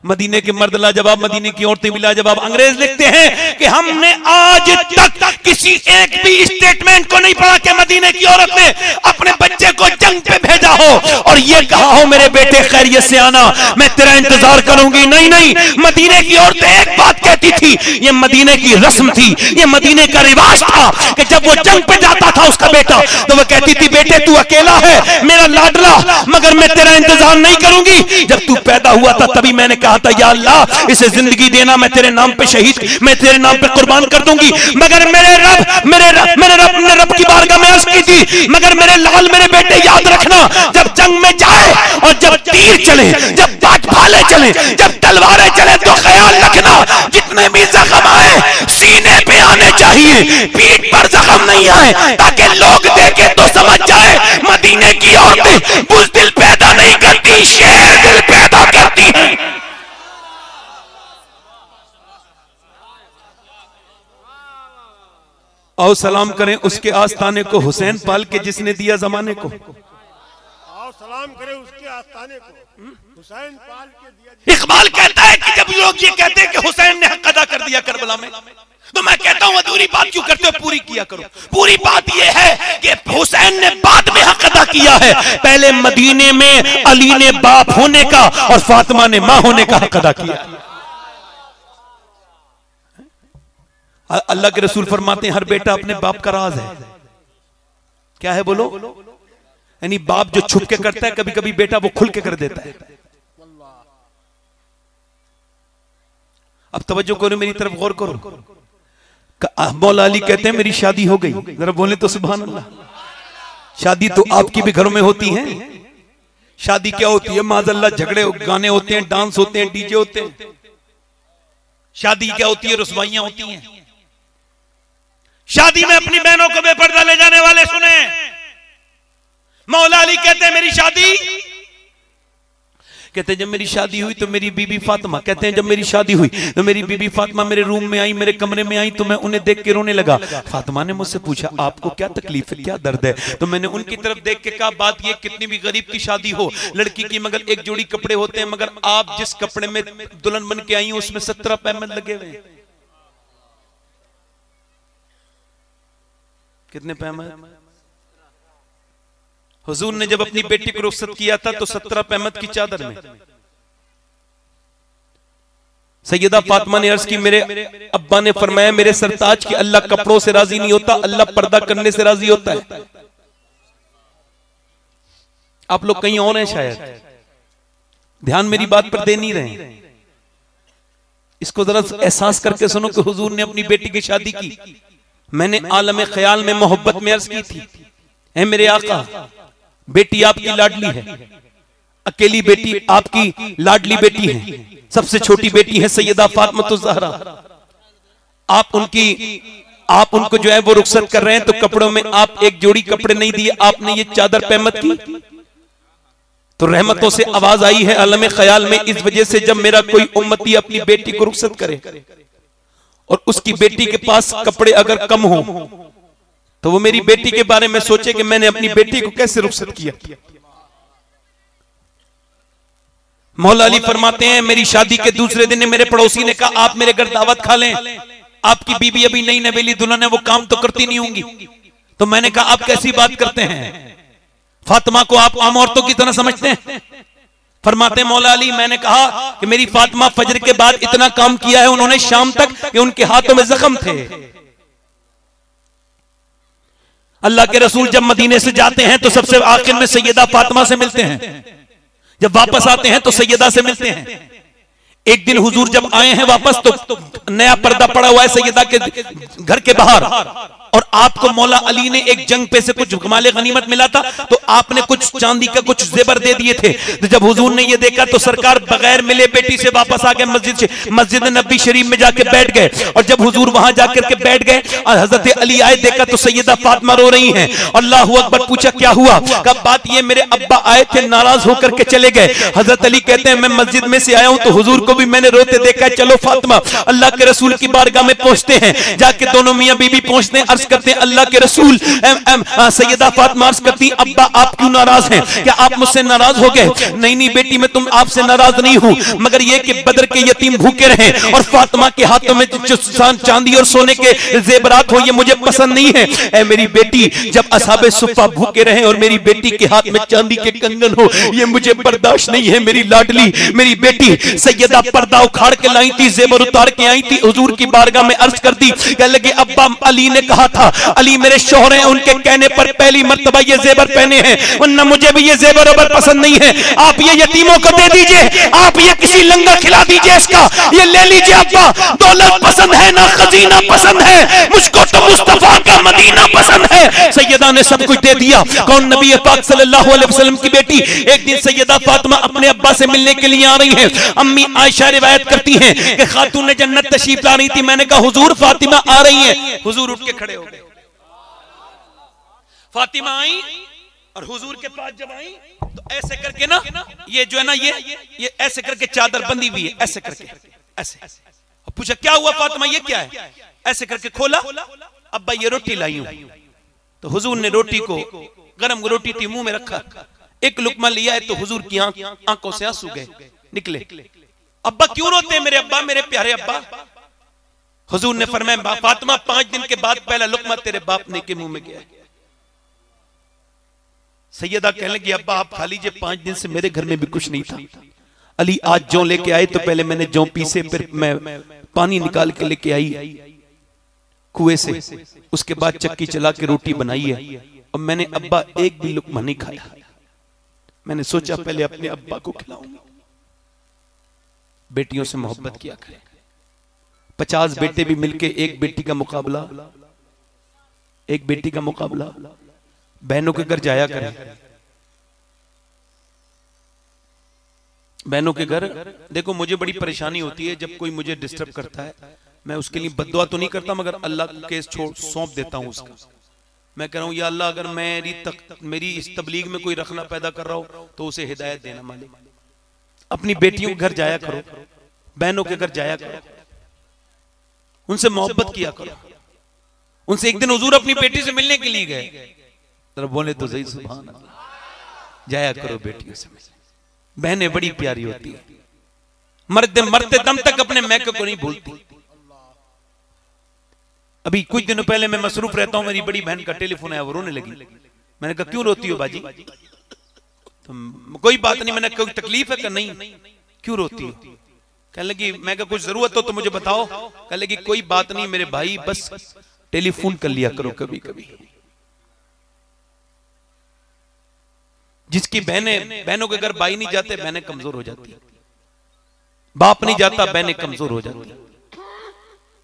मदीने के मर्द लाजवाब, मदीने की औरतें भी लाजवाब। अंग्रेज लिखते हैं कि हमने आज तक किसी एक भी स्टेटमेंट को नहीं पढ़ा कि मदीने की औरत ने अपने बच्चे को जंग पे भेजा हो और ये कहा हो मेरे बेटे खैरियत से आना, मैं तेरा इंतजार करूंगी। नहीं नहीं, मदीने की औरतें एक बात कहती थी, ये मदीने की रस्म थी, ये मदीने का रिवाज था कि जब वो जंग पे जाता था उसका बेटा, तो वो कहती थी बेटे तू अकेला है मेरा लाडला, मगर मैं तेरा इंतजार नहीं करूंगी। जब तू पैदा हुआ था तभी मैंने कहा था या अल्लाह इसे जिंदगी देना, मैं तेरे नाम पे शहीद, मैं तेरे नाम पे कुर्बान कर दूंगी। मगर मेरे रब ने रब की बारगाह में अर्ज की थी, मगर मेरे लाल मेरे बेटे याद रखना, जब जंग में जाए और जब तीर चले, जब बाज भाले चले, जब तलवारें चले, तो ख्याल रखना जितने भी जख्म आए सीने पे आने चाहिए, पीठ पर जख्म नहीं आए, ताकि लोग देखे तो समझ जाए मदीने की औरतें बुज़दिल पैदा नहीं करती, शेर दिल पैदा करती है। आओ सलाम करें उसके आस्थाने को, हुसैन पाल के जिसने दिया जमाने को। आओ सलाम करें उसके आस्थाने को, हुसैन पाल के दिया। इकबाल कहता है कि जब लोग ये कहते हैं कि हुसैन ने हक अदा कर दिया करबला में, तो मैं कहता हूं अधूरी बात क्यों करते हो, पूरी किया करो। पूरी बात यह है कि हुसैन ने बाद में हक अदा किया है, पहले मदीने में अली ने बाप होने का और फातिमा ने मां होने का हक अदा किया। अल्लाह के रसूल फरमाते हैं हर बेटा अपने बाप का राज है। क्या है बोलो? यानी बाप जो छुप के करता है, कभी कभी बेटा वो खुल के कर देता है। अब तवज्जो करो, मेरी तरफ गौर करो। मौला अली कहते हैं मेरी शादी हो गई, जरा बोले तो सुभान अल्लाह। शादी तो आपकी भी घरों में होती है। शादी क्या होती है? माज़अल्लाह झगड़े गाने होते हैं, डांस होते हैं, डीजे होते हैं। शादी क्या होती है? रुसवाइयां होती हैं। शादी में अपनी बहनों को बेपर्दा ले जाने वाले सुने। मौला अली कहते हैं मेरी शादी कहते हैं जब मेरी शादी हुई तो मेरी बीबी फातिमा, कहते हैं जब मेरी शादी हुई तो मेरी बीबी फातिमा मेरे रूम में आई, मेरे कमरे में आई तो मैं उन्हें देख के रोने लगा। फातिमा ने मुझसे पूछा आपको क्या तकलीफ है, क्या दर्द है? तो मैंने उनकी तरफ देख के कहा बात ये कितनी भी गरीब की शादी हो लड़की की मगर एक जोड़ी कपड़े होते हैं, मगर आप जिस कपड़े में दुल्हन बन के आई हैं उसमें 17 पैमत लगे हुए हैं। कितने पैमत? हुजूर ने जब अपनी बेटी को रुखसत किया था तो 17 पैमत की चादर में। सैयदा फातिमा ने अर्ज की मेरे अब्बा ने फरमाया मेरे सरताज की अल्लाह कपड़ों से राजी नहीं होता, अल्लाह पर्दा करने से राजी होता है। आप लोग कहीं और हैं शायद, ध्यान मेरी बात पर दे नहीं रहे। इसको जरा एहसास करके सुनो कि हुजूर ने अपनी बेटी की शादी की। मैंने आलम ख्याल में मोहब्बत में अर्ज की थी, ऐ मेरे आका बेटी आपकी लाडली है, अकेली बेटी आपकी लाडली बेटी है, सबसे छोटी बेटी है सैयदा फातिमा ज़हरा। आप उनको जो है वो रुखसत कर रहे हैं तो कपड़ों में आप एक जोड़ी कपड़े नहीं दिए, आपने ये चादर पैमत की। तो रहमतों से आवाज आई है आलम ख्याल में इस वजह से जब मेरा कोई उम्मती अपनी बेटी को रुखसत करे और उसकी बेटी के पास कपड़े अगर कम हो तो वो मेरी बेटी के बारे में सोचे कि मैंने अपनी बेटी को कैसे रुखसत किया। मौला अली फरमाते हैं मेरी शादी के दूसरे दिन मेरे पड़ोसी ने कहा आप मेरे घर दावत खा लें, आपकी बीबी अभी नई नवेली दुल्हन है, वो काम तो करती नहीं होंगी। तो मैंने कहा आप कैसी बात करते हैं, फातिमा को आप आम औरतों की तरह समझते हैं? फरमाते मौला अली मैंने कहा कि मेरी फातिमा फजर के बाद इतना काम किया है उन्होंने शाम तक कि उनके हाथों में जख्म थे। अल्लाह के रसूल जब मदीने से जाते हैं तो सबसे आखिर में सैयदा फातिमा से मिलते हैं, जब वापस आते हैं तो सैयदा से मिलते हैं। एक दिन हुजूर जब आए हैं वापस तो नया पर्दा पड़ा हुआ है सैयदा के घर के बाहर, और आपको मौला अली ने एक जंग पे से कुछ माले गनीमत मिला था तो आपने कुछ चांदी का कुछ जेबर दे दिए थे। तो जब हुजूर ने ये देखा तो सरकार बगैर मिले बेटी से वापस आ गए, मस्जिद नबी शरीफ में जाके बैठ गए। और जब हुजूर वहां जाकर के बैठ गए और हजरत अली आए, देखा तो सैयदा फातिमा रो रही हैं। अल्लाहू अकबर, पूछा क्या हुआ? कब बात ये मेरे अब्बा आए थे, नाराज होकर के चले गए। हजरत अली कहते हैं मैं मस्जिद में से आया हूं तो हुजूर को भी मैंने रोते देखा, चलो फातिमा अल्लाह के रसूल की बारगाह में पहुंचते हैं। जाके दोनों मियां बीबी पहुंचते हैं, अर्ज करते हैं अल्लाह के रसूल। सैयदा फातिमा अर्ज करती अब्बा आप क्यों नाराज हैं, क्या आप मुझसे नाराज हो गए? नहीं नहीं बेटी मैं तुम आपसे नाराज नहीं हूं, मगर ये कि बदर के यतीम भूखे रहे और फातिमा के हाथों में चांदी और सोने के जेवरात हो ये मुझे पसंद नहीं है। ऐ मेरी बेटी जब असहाबे सुफ़ा भूखे रहे और मेरी बेटी के हाथ में चांदी के कंगन हो ये मुझे बर्दाश्त नहीं है। मेरी लाडली मेरी बेटी सैयदा पर्दा उखाड़ के लाई थी, जेवर उतार के आई थी, हुजूर की बारगाह में अर्ज कर दी। कहने लगे अब्बा अली ने कहा था, अली मेरे शौहर हैं, उनके कहने पर पहली मर्तबा ये जेवर पहने हैं, वरना मुझे भी ये जेवर पसंद नहीं है। आप ये यतीमों को दे दीजिए, आप ये किसी लंगर खिला दीजिए, इसका ये ले लीजिए अब्बा। दौलत पसंद है ना खजीना पसंद है, मुझको तो मुस्तफा का मदीना पसंद है। सैयदा ने सब कुछ दे दिया। कौन? नबी पाक सल्लल्लाहु अलैहि वसल्लम की बेटी। एक दिन सैयदा फातिमा अपने अब्बा से मिलने के लिए आ रही है। अम्मी आयशा रिवायत करती हैं कि खातून जन्नत तशरीफ ला रही थी। मैंने कहा हुजूर फातिमा आ रही हैं। हुजूर उठ के खड़े हो गए। फातिमा आई और हुजूर के पास जब आई तो ऐसे करके ना ये जो है ना ये ऐसे करके चादर बंधी हुई है, ऐसे करके ऐसे। और पूछा क्या हुआ फातिमा ये क्या है? ऐसे करके खोला, अब्बा ये रोटी लाई हूं। तो हुजूर ने रोटी को, गरम रोटी थी, मुंह में रखा, एक लुकमा लिया है तो हुजूर की आंखों से आंसू गए निकले। अब्बा क्यों रोते हैं मेरे अब्बा, मेरे प्यारे अब्बा? हुजूर ने फरमाया फातिमा 5 दिन के बाद पहला लुकमा तेरे बाप ने के मुंह में गया। सैयदा कहने लगी अब्बा आप खा लीजिए, 5 दिन से मेरे घर में भी कुछ नहीं था। अली आज जौ लेके आए तो पहले मैंने जौ पीसे, फिर मैं पानी निकाल के लेके आई कुएं से, उसके बाद चक्की चला के रोटी बनाई है और मैंने अब्बा एक भी लुकमा नहीं खाया। मैंने सोचा पहले अपने अब्बा को खिलाऊंगा। बेटियों से मोहब्बत किया करें। 50 बेटे भी मिलके एक बेटी का मुकाबला, एक बेटी का मुकाबला। बहनों के घर जाया करें, बहनों के घर। देखो मुझे बड़ी परेशानी होती है जब कोई मुझे डिस्टर्ब करता है, मैं उसके लिए बद्दुआ तो नहीं करता मगर अल्लाह के सौंप देता हूं उसका। मैं कह रहा हूं या अल्लाह अगर मेरी इस तबलीग में कोई रखना पैदा कर रहा हो तो उसे हिदायत देना मालिक। अपनी बेटियों के घर जाया करो, बहनों के घर जाया करो, उनसे मोहब्बत किया करो। उनसे एक दिन हुजूर अपनी बेटी से मिलने के लिए गए, जरा बोले तो सही सुभान अल्लाह। जाया करो बेटियों से मिलने, बहनें बड़ी प्यारी होती है, मरते दम तक अपने मैके को नहीं भूलती। अभी कुछ दिनों पहले मैं मसरूफ रहता हूं, मेरी बड़ी बहन का टेलीफोन आया, वो रोने लगी। मैंने कहा क्यों रोती हो बाजी? तो कोई बात नहीं। मैंने कोई तकलीफ है? नहीं। क्यों रोती हो? कहने लगी मैं कहा कुछ जरूरत हो तो मुझे बताओ। कहने लगी कोई बात नहीं मेरे भाई, बस टेलीफोन कर लिया करो कभी कभी। जिसकी बहनों के घर भाई नहीं जाते, बहनें कमजोर हो जाती, बाप नहीं जाता, बहनें कमजोर हो जाती,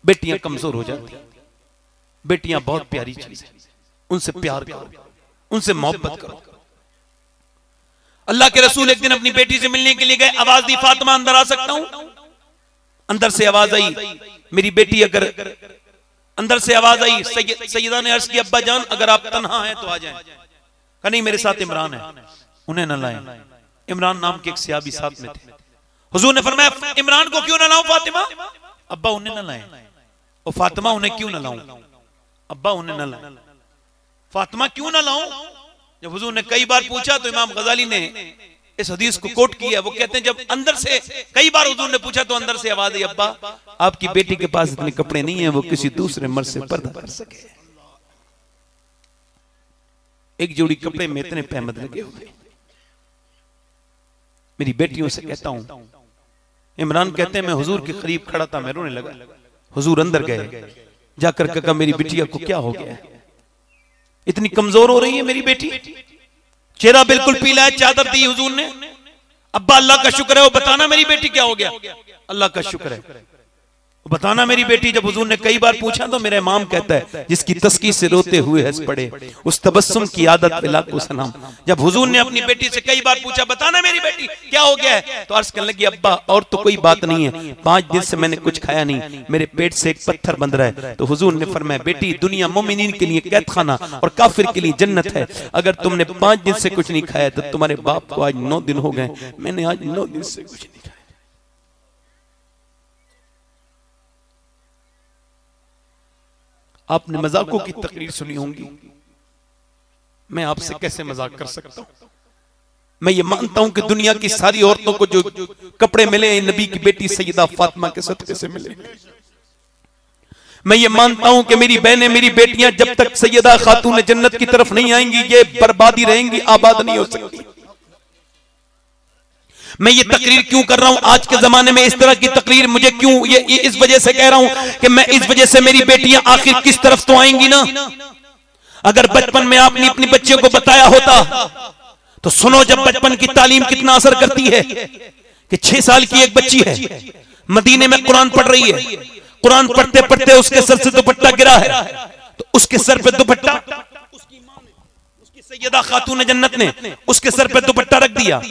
बेटियां कमजोर हो जाती। बेटियां बहुत प्यारी चीज है, उनसे प्यार करो, उनसे मोहब्बत करो। अल्लाह के रसूल एक दिन अपनी बेटी से मिलने के लिए गए, आवाज दी फातिमा अंदर आ सकता हूं? अंदर से आवाज आई मेरी बेटी, अगर अंदर से आवाज आई सैयदा ने अर्ज की अब्बा जान अगर आप तन्हा हैं तो आ जाएं। कहा नहीं मेरे साथ इमरान है, उन्हें न लाएं। इमरान नाम के एक सहाबी साथ में थे। हुजूर ने फरमाया इमरान को क्यों न लाऊं फातिमा? अब्बा उन्हें न लाएं। और फातिमा उन्हें क्यों न लाऊं? अब्बा उन्हें न लाएं। फातिमा क्यों न लाऊं? जब हुजूर ने कई बार पूछा तो इमाम गजाली ने इस हदीस को कोट किया। वो कहते हैं जब अंदर से कई बार हुजूर ने पूछा तो अंदर से आवाज आई अब्बा आपकी बेटी के पास इतने कपड़े नहीं है वो किसी दूसरे मर्द से पर्दा कर सके। एक जोड़ी कपड़े में इतने पैमद लगे हुए। मेरी बेटियों से कहता हूं, इमरान कहते हैं मैं हुजूर के करीब खड़ा था, मैं रोने लगा। हुजूर अंदर गए, जाकर कहा मेरी बिटिया को क्या हो गया, इतनी कमजोर हो रही है मेरी बेटी, चेहरा बिल्कुल पीला है। चादर दी हुजूर ने। अब्बा अल्लाह का शुक्र है, वो बताना मेरी बेटी क्या हो गया। अल्लाह का शुक्र है, बताना मेरी बेटी। जब हुजूर ने कई बार पूछा तो मेरा इमाम कहता है जिसकी तस्की से रोते हुए हंस पड़े उस तबस्सुम की आदत पे लाखों सलाम। जब हुजूर ने अपनी बेटी से कई बार पूछा बताना मेरी बेटी क्या हो गया है, तो अर्ज करने लगी अब्बा और तो कोई बात नहीं है, 5 दिन से मैंने कुछ खाया नहीं, मेरे पेट से एक पत्थर बंध रहा है। तो हुजूर ने फरमाया बेटी दुनिया मोमिनीन के लिए कैद खाना और काफिर के लिए जन्नत है। अगर तुमने 5 दिन से कुछ नहीं खाया तो तुम्हारे बाप को आज 9 दिन हो गए, मैंने आज 9 दिन से कुछ नहीं खाया। आपने मजाकों की तकरीर सुनी होंगी, मैं आपसे कैसे मजाक कर सकता हूं। मैं ये मानता हूं कि दुनिया की सारी औरतों को जो कपड़े मिले नबी की बेटी सैयदा फातिमा के सदके से मिले। मैं ये मानता हूं कि मेरी बहनें मेरी बेटियां जब तक सैयदा खातून जन्नत की तरफ नहीं आएंगी ये बर्बादी रहेंगी, आबाद नहीं हो सकती। मैं ये तकरीर क्यों कर रहा हूं आज के जमाने में, इस तरह की तकरीर मुझे क्यों ये इस वजह से कह रहा हूं कि मैं इस वजह से मेरी बेटियां आखिर किस तरफ तो आएंगी ना। अगर बचपन में आपने अपनी बच्चियों को बताया होता तो सुनो जब बचपन की तालीम कितना असर करती है कि 6 साल की एक बच्ची है मदीने में कुरान पढ़ रही है, कुरान पढ़ते पढ़ते उसके सर से दुपट्टा गिरा है तो उसके सर पे दुपट्टा उसकी मां ने, उसकी सैयदा खातून जन्नत ने उसके सर पे दुपट्टा रख दिया।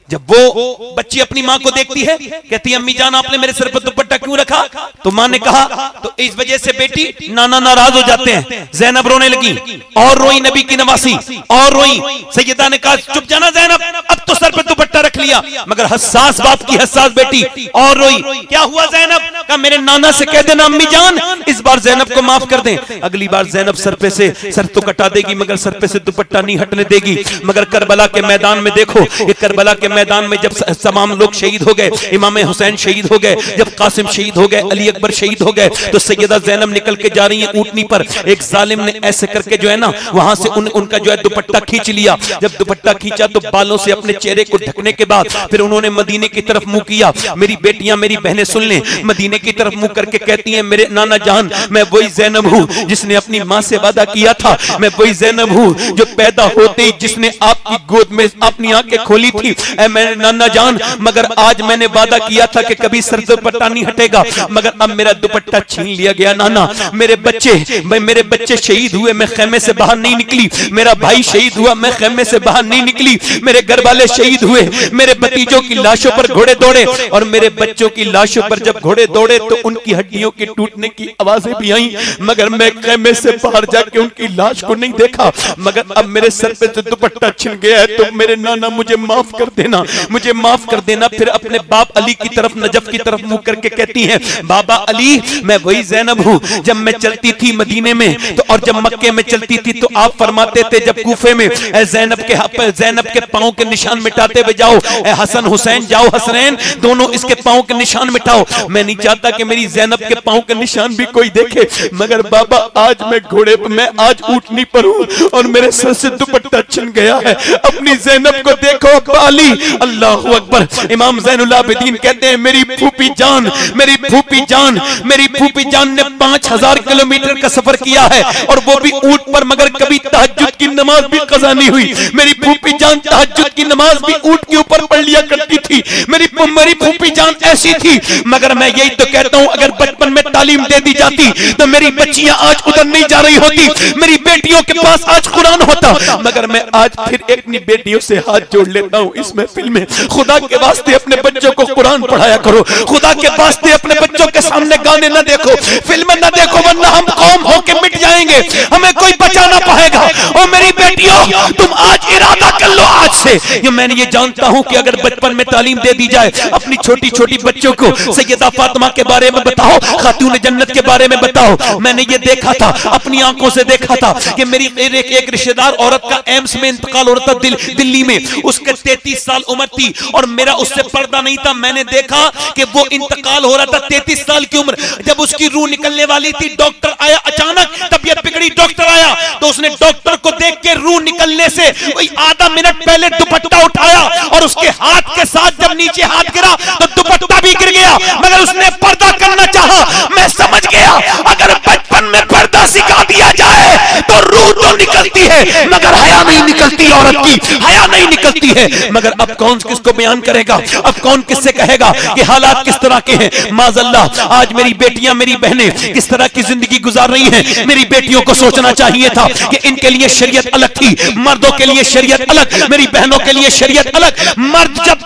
जब वो बच्ची अपनी मां को देखती है कहती है अम्मी जान आपने मेरे सर पर दुपट्टा क्यों रखा, तो मां ने कहा तो इस वजह से बेटी नाना नाराज हो जाते हैं। ज़ैनब रोने लगी और रोई नबी की नवासी और रोई। सैयदा ने कहा चुप जाना ज़ैनब, अब तो सर पर दुपट्टा रख लिया, मगर हसास बाप की हसास बेटी और रोई। क्या हुआ ज़ैनब? कहा मेरे नाना से कह देना अम्मी जान इस बार ज़ैनब को माफ कर दें। अगली बार ज़ैनब सर पे से सर तो कटा देगी मगर सर पे से दुपट्टा नहीं हटने देगी। मगर करबला के मैदान में देखो, ये करबला के मैदान में जब तमाम लोग शहीद हो गए, इमाम हुसैन शहीद हो गए, जब कासिम शहीद हो गए, अली अकबर शहीद हो गए, तो सैयदा ज़ैनब निकल के जा रही है ऊंटनी पर। एक जालिम ने ऐसे करके जो है ना वहां से उनका जो है दुपट्टा खींच लिया। जब दुपट्टा खींचा तो बालों से अपने चेहरे को ढकने के बाद फिर उन्होंने मदीने की तरफ मुंह किया। मेरी बेटियां मेरी बहनें सुन लें, मदीने की तरफ मुंह करके कहती हैं मेरे नाना जान मैं वही ज़ैनब हूं जिसने अपनी मां से वादा किया था, मैं वही ज़ैनब हूं जो पैदा होते ही जिसने आपकी गोद में अपनी आंखें खोली थी। मेरे नाना जान मगर आज मैंने वादा किया था कि कभी सर दुपट्टा नहीं हटेगा, मगर अब मेरा दुपट्टा छीन लिया गया। नाना मेरे बच्चे शहीद हुए, मैं खेमे से बाहर नहीं निकली, मेरा भाई शहीद हुआ, मैं खेमे से बाहर नहीं निकली, मेरे घर वाले शहीद हुए, मेरे मेरे भतीजों की लाशों पर घोड़े दौड़े और मेरे बच्चों की लाशों पर जब घोड़े दौड़े तो उनकी हड्डियों के टूटने की आवाजें भी आई, मगर मैं खेमे से बाहर जाके उनकी लाश को नहीं देखा। मगर अब मेरे सर पे जो दुपट्टा छिन गया है तो मेरे नाना मुझे माफ कर देना, मुझे माफ कर देना। फिर अपने बाप अली की तरफ, नजफ की तरफ मुंह करके कहती हैं, बाबा अली मैं वही ज़ैनब हूँ जब मैं चलती थी मदीने में तो, और जब मक्के में चलती थी तो आप फरमाते थे जब कूफे में ज़ैनब के पांव के निशान मिटाते हुए जाओ, हसन हुसैन जाओ हसनैन दोनों इसके पांव के निशान मिटाओ। मैं नहीं चाहता कि मेरी ज़ैनब के पांव के निशान भी कोई देखे, मगर बाबा आज मैं घोड़े पर, मैं आज ऊँटनी पर हूँ और मेरे सर से दुपट्टा छिन गया है। अपनी ज़ैनब को देखो अली, अल्लाहु अकबर। इमाम ज़ैनुल आबिदीन कहते हैं मेरी फूफी जान, मेरी फूफी जान, मेरी फूफी जान ने 5000 किलोमीटर का सफर किया है और वो भी ऊंट पर, मगर कभी तहज्जुद की नमाज भी कज़ा नहीं हुई। मेरी फूफी जान तहज्जुद की नमाज भी ऊंट के ऊपर पढ़ लिया करती थी। मेरी फूफी जान ऐसी थी। मगर मैं यही तो कहता हूं अगर बचपन में तालीम दे दी जाती तो मेरी बच्चियां आज उधर नहीं जा रही होती, मेरी बेटियों के पास आज कुरान होता। मगर मैं आज फिर अपनी बेटियों से हाथ जोड़ लेता हूं इस महफिल में, खुदा के वास्ते अपने बच्चों को कुरान पढ़ाया करो, खुदा के वास्ते अपने बच्चों के सामने गाने न देखो, फिल्में न देखो, वरना हम कौम होके मिट जाएंगे, हमें कोई बचा ना पाएगा। और मेरी बेटियों तुम आज इरादा कर लो आज से, मैंने ये जानता हूं कि अगर बचपन में तालीम दे दी जाए, अपनी छोटी छोटी बच्चों को सैयदा फातिमा के बारे में बताओ, खातून जन्नत के बारे में बताओ। मैंने ये देखा था, अपनी आंखों से देखा था कि मेरी एक रिश्तेदार औरत का एम्स में इंतकाल हो रहा था दिल्ली में, उसके 33 साल उम्र थी और मेरा उससे पर्दा नहीं था। मैंने देखा कि वो इंतकाल हो रहा था 33 साल की उम्र, जब उसकी रूह निकलने वाली थी डॉक्टर आया, अचानक तबीयत बिगड़ी, डॉक्टर आया तो उसने डॉक्टर को देख के रूह निकलने से कोई आधा मिनट पहले दुपट्टा उठाया और उसके हाथ के साथ जब नीचे हाथ गिरा तो दुपट्टा भी गिर गया, मगर उसने पर्दा करना चाहा। मैं समझ गया अगर बचपन में पर्दा सिखा दिया जाए तो रूह तो निकलती है मगर हया नहीं निकलती, औरत की हया नहीं निकलती है। मगर अब कौन किसको बयान करेगा, अब कौन किससे कहेगा कि हालात किस तरह के हैं। माज़अल्लाह आज मेरी बेटियां, मेरी बहनें किस तरह की जिंदगी गुजार रही हैं। मेरी बेटियों को सोचना चाहिए था कि इनके लिए शरीयत अलग थी, मर्दों के लिए शरीयत अलग, मेरी बहनों के लिए शरीयत अलग। मर्द जब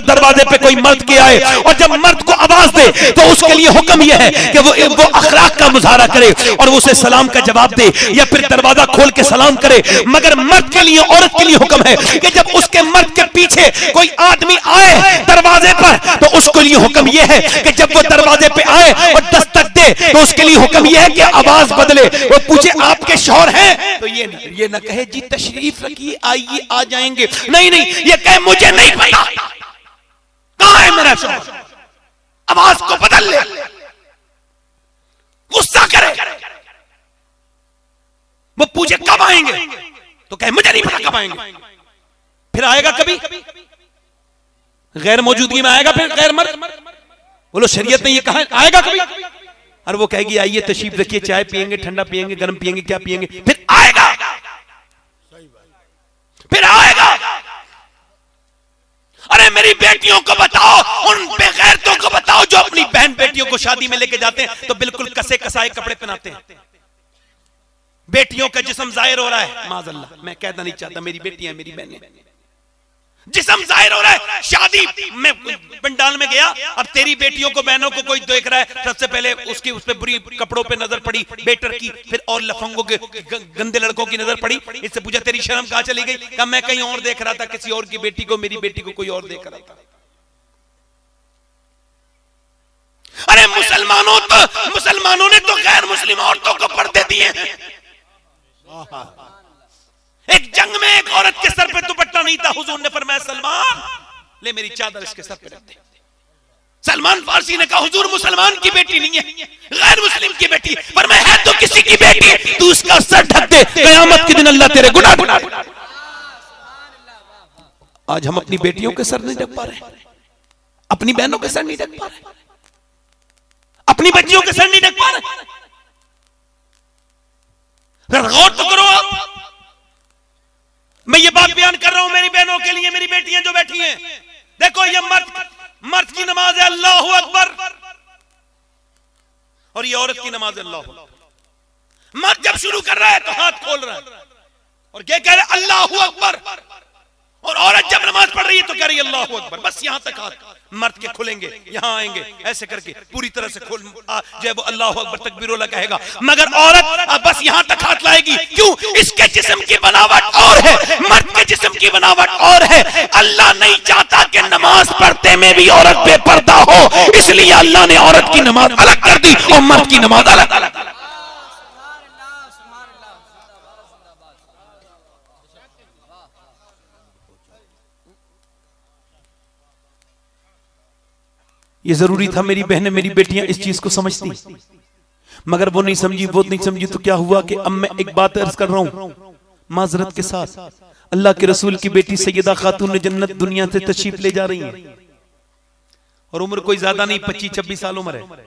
दरवाजे पे कोई मर्द के आए और जब मर्द को आवाज दे तो उसके लिए हुक्म यह है कि वो अखलाक का मुजाहरा करे और उसे सलाम का जवाब दे या फिर दरवाजा खोल के सलाम करे। मगर मर्द के लिए, औरत के लिए हुक्म है कि जब उसके मर्द के पीछे कोई आदमी आए दरवाजे पर तो उसके लिए हुक्म यह है कि जब वो दरवाजे पे आए और दस्तक दे तो उसके लिए हुक्म यह है कि आवाज बदले, वो पूछे आपके शौहर हैं तो ये ना कहे जी तशरीफ रखिए आइए आ जाएंगे, नहीं नहीं, ये कहे मुझे नहीं पता कहां है मेरा शौहर, आवाज को बदल ले, गुस्सा करे, वो पूछे कब आएंगे तो कहे मुझे नहीं पता कब आएंगे। फिर आएगा कभी गैर मौजूदगी में आएगा, फिर गैर मर्द, बोलो शरीयत ने ये कहा आएगा कभी, और वो कहेगी आइए तशरीफ रखिए, चाय पियेंगे, ठंडा पियेंगे, गर्म पियेंगे, क्या पियेंगे, फिर आएगा, फिर आएगा। अरे मेरी बेटियों को बताओ, उन बेगैरतों को बताओ जो अपनी बहन बेटियों को शादी में लेके जाते हैं तो बिल्कुल कसे कसाए कपड़े पहनाते हैं, बेटियों का जिस्म जाहिर हो रहा है। माज़अल्लाह मैं कहना नहीं चाहता, मेरी बेटियां, मेरी बहनें, जिस्म जाहिर हो रहा है। शादी में पंडाल में गया, अब तेरी बेटियों को, बहनों को कोई देख रहा है, सबसे पहले उसकी उस पे बुरी कपड़ों पे नजर पड़ी बेटर की, फिर और लफंगों के गंदे लड़कों की नजर पड़ी। इससे पूछा तेरी शर्म कहां चली गई, कहा मैं कहीं और देख रहा था, किसी और की बेटी को, मेरी बेटी को कोई और देख रहा था। अरे मुसलमानों ने तो गैर मुस्लिम औरतों को पर्दे दिए हैं। एक जंग में एक औरत के सर पे दुपट्टा नहीं था, हुजूर ने फरमाया सलमान ले मेरी चादर इसके सर पे रख दे। सलमान फारसी ने कहा हुजूर मुसलमान की बेटी नहीं है, गैर मुस्लिम की बेटी, फरमाया है तो किसी की बेटी, तू उसका सर ढक दे, क़यामत के दिन अल्लाह तेरे गुनाह ढूंढ। आज हम अपनी बेटियों के सर नहीं ढक पा रहे, अपनी बहनों के सर नहीं ढक पा रहे, अपनी बच्चियों के सर नहीं ढक पा रहे। गौर तो करो आप, मैं ये बात बयान कर रहा हूं मेरी बहनों के लिए, मेरी बेटियां जो बैठी हैं, देखो ये मर्द की नमाज है अल्लाहु अकबर और ये औरत की नमाज है अल्लाहु अकबर। मर्द जब शुरू कर रहा है तो हाथ खोल रहा है और क्या कह रहा है अल्लाहु अकबर, और औरत जब नमाज पढ़ रही है तो कह रही है अल्लाहू अकबर, बस यहां तक हाथ, मर्द के खुलेंगे, यहां आएंगे, ऐसे करके पूरी तरह से खोल जो है वो अल्लाहू अकबर तकबीरुल्लाह कहेगा, मगर औरत बस यहां तक हाथ लाएगी। क्यों? इसके जिस्म की बनावट और है, मर्द के जिस्म की बनावट और है। अल्लाह नहीं चाहता कि नमाज पढ़ते में भी औरत बेपर्दा हो, इसलिए अल्लाह ने औरत की नमाज अलग कर दी और मर्द की नमाज अलग। ये जरूरी था मेरी बहनें, मेरी बेटियां इस चीज को समझती, मगर वो नहीं समझी, वो नहीं समझी। तो क्या हुआ कि अब मैं एक बात अर्ज कर रहा हूं माजरत के साथ, अल्लाह के रसूल की बेटी सैयदा खातून जन्नत दुनिया से तशरीफ ले जा रही हैं और उम्र कोई ज्यादा नहीं, 25-26 साल उम्र है।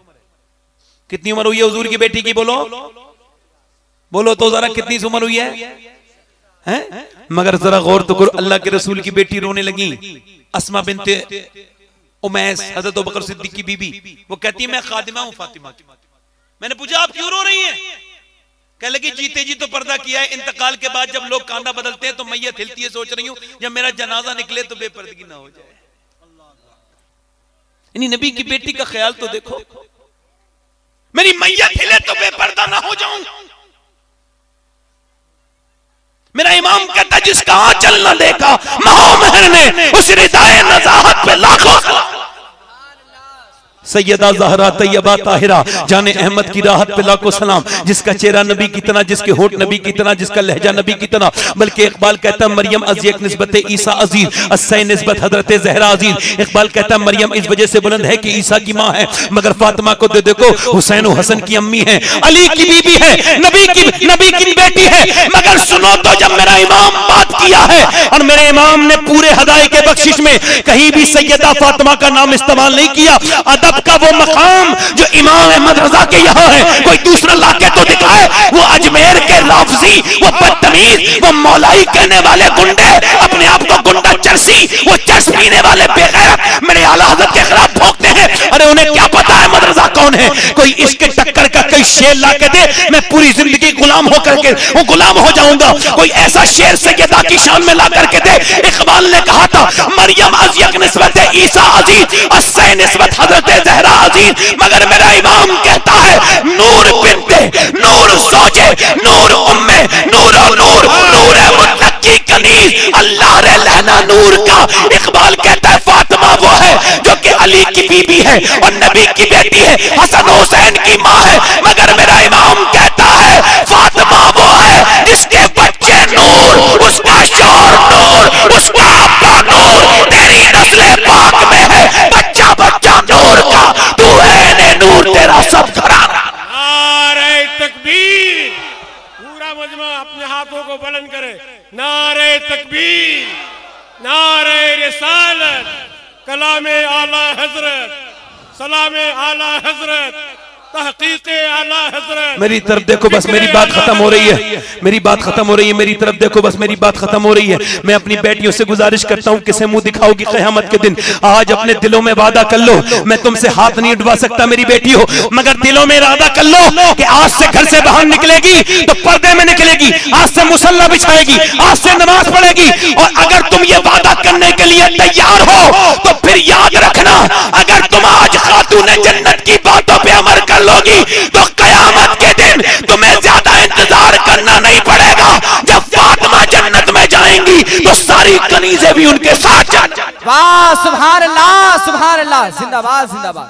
कितनी उम्र हुई है हुजूर की बेटी की? बोलो बोलो तो जरा, कितनी उम्र हुई है? मगर जरा गौर तो करो, अल्लाह के रसूल की बेटी रोने लगी। अस्मा बिनते उमैस, हजरत अबू बकर सिद्दीक की बीबी, वो कहती है मैं खादिमा हूं फातिमा की। मैंने पूछा आप क्यों रो रही हैं? कह लगी जीते जी तो पर्दा किया है, इंतकाल के बाद जब लोग कांधा बदलते हैं तो मैयत हिलती है, सोच रही हूं जब मेरा जनाजा निकले तो बेपर्दगी ना हो जाए। यानी नबी की बेटी का ख्याल तो देखो, मेरी मैयत हिले तो बेपर्दा ना हो जाऊं। मेरा इमाम कहता जिसका आंचल न देखा महामहर ने, उस रिदाए नज़ाहत पे लाखों सैयदा ज़हरा तैयबा ताहिरा जाने अहमद की राहत पे लाखों सलाम। जिसका चेहरा नबी की तरह, जिसके होठ नबी की तरह, जिसका लहजा नबी की तरह। बल्कि इकबाल कहता है मरियम अज़ीज़ निस्बत ईसा अजीज, अस्सै निस्बत हजरत ज़हरा अजीज। इकबाल कहता है मरियम इस वजह से बुलंद है कि ईसा की माँ है, मगर फातिमा को देखो हुसैन और हसन की अम्मी है, अली की बीबी है, नबी की बेटी है। मगर सुनो तो, जब मेरा इमाम बात किया है और मेरे इमाम ने पूरे हदाये के बख्शिश में कहीं भी सैयदा फातिमा का नाम इस्तेमाल नहीं किया। अदब का वो मकाम जो इमाम अहमद रजा के यहाँ है, कोई दूसरा लाके तो दिखाए। वो अजमेर के लाफजी, वो बदतमीज, वो मौलाई कहने वाले गुंडे, अपने आप को गुंडा चरसी, वो चर्स पीने वाले बेगैरत मेरे आला हज़रत के खिलाफ भोंकते हैं। अरे उन्हें क्या पता है अहमद रजा कौन है? कोई इसके टक्कर का कोई शेर ला के दे, मैं पूरी जिंदगी गुलाम होकर के वो गुलाम हो जाऊंगा। कोई ऐसा शेर सैयदा की शान में ला करके दे। इकबाल ने कहा था मरियम अज़ीज़ निस्बत ईसा अजीज, अस्सै निस्बत हजरत ज़हरा अजीज। मगर मेरा इमाम कहता है नूर बिनते नूर सोचे नूर उम्मे नूर नूर नूर मुतकी कनीज, अल्लाह रे लहना नूर का। इकबाल कहता है फातिमा वो है जो कि अली की बीबी है और नबी की बेटी है, हसन हुसैन की माँ है। मगर मेरा इमाम कहता है फातिमा वो है जिसके बच्चे नूर, उसका शौहर नूर, उसका अब्बा नूर, तेरी नस्ल पाक में है बच्चा बच्चा नूर का, तू है ने नूर तेरा सब घराना। नारे तकबीर, पूरा मजमा अपने हाथों को बुलंद करे। नारे तकबीर, नारे रिसालत, कलामे आला हजरत, सलामे आला हजरत, तहकीके आला हजरत। मेरी तरफ देखो बस, मेरी बात खत्म हो रही है, मेरी बात खत्म हो रही है। मेरी तरफ देखो बस, मेरी बात खत्म हो रही है। मैं अपनी बेटियों से गुजारिश करता हूँ, किसे मुंह दिखाओगी क़यामत के दिन? आज अपने दिलों में वादा कर लो, मैं तुमसे हाथ नहीं उठवा सकता मेरी बेटी हो, मगर दिलों में इरादा कर लो कि आज से घर से बाहर निकलेगी तो पर्दे में निकलेगी, आज से मुसल्ला बिछाएगी, आज से नमाज पढ़ेगी। और अगर तुम ये वादा करने के लिए तैयार हो तो फिर याद रखना, अगर तुम आज खातून जन्नत की बातों पे अमल कर लोगी तो कयामत के दिन तुम्हें ज्यादा इंतजार करना नहीं पड़ेगा। जब फातिमा जन्नत में जाएंगी तो सारी कनीज़ें भी उनके साथ जाएंगी। वाह सुभान अल्लाह, सुभान अल्लाह, जिंदाबाद जिंदाबाद।